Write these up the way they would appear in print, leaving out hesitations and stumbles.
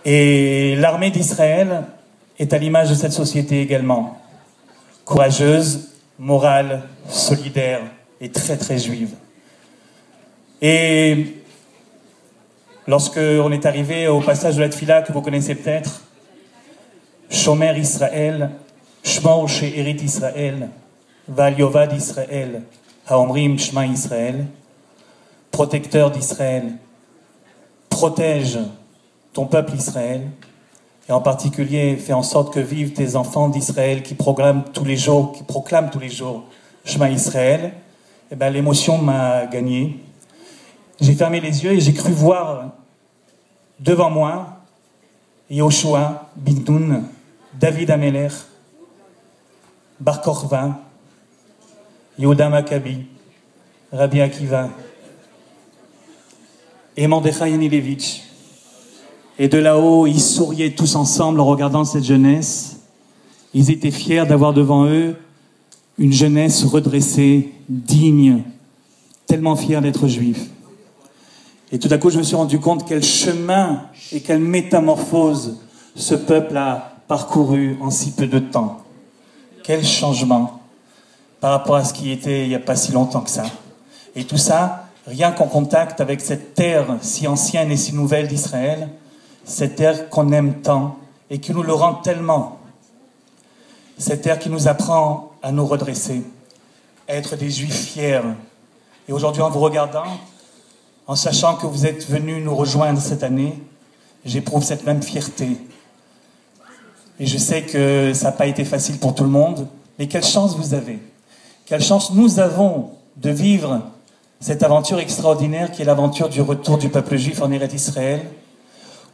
Et l'armée d'Israël est à l'image de cette société également. Courageuse, morale, solidaire et très très juive. Et lorsque on est arrivé au passage de la Tfila que vous connaissez peut-être, Shomer Israël, Shmor She'erit Israël, Val Yovad Israël, Haomrim Shma Israël, protecteur d'Israël, protège ton peuple Israël, et en particulier fais en sorte que vivent tes enfants d'Israël qui proclament tous les jours Shema Israël. Eh ben, l'émotion m'a gagné. J'ai fermé les yeux et j'ai cru voir devant moi Yoshua bin Nun, David Amelech, Bar Kokhba, Yehuda Maccabi, Rabbi Akiva et Mordechai Yanilevitch. Et de là-haut, ils souriaient tous ensemble en regardant cette jeunesse. Ils étaient fiers d'avoir devant eux une jeunesse redressée, digne, tellement fiers d'être juifs. Et tout à coup, je me suis rendu compte quel chemin et quelle métamorphose ce peuple a parcouru en si peu de temps. Quel changement par rapport à ce qui était il n'y a pas si longtemps que ça. Et tout ça, rien qu'en contact avec cette terre si ancienne et si nouvelle d'Israël, cette terre qu'on aime tant et qui nous le rend tellement. Cette terre qui nous apprend à nous redresser, à être des juifs fiers. Et aujourd'hui, en vous regardant, en sachant que vous êtes venus nous rejoindre cette année, j'éprouve cette même fierté. Et je sais que ça n'a pas été facile pour tout le monde, mais quelle chance vous avez. Quelle chance nous avons de vivre cette aventure extraordinaire qui est l'aventure du retour du peuple juif en Eretz Israël,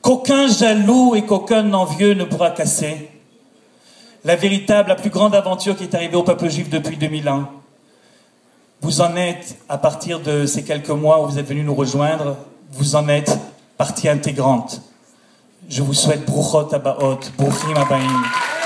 qu'aucun jaloux et qu'aucun envieux ne pourra casser. La plus grande aventure qui est arrivée au peuple juif depuis 2000 ans. Vous en êtes, à partir de ces quelques mois où vous êtes venus nous rejoindre, vous en êtes partie intégrante. Je vous souhaite Bruchot Habaot, Bruchim Habaim.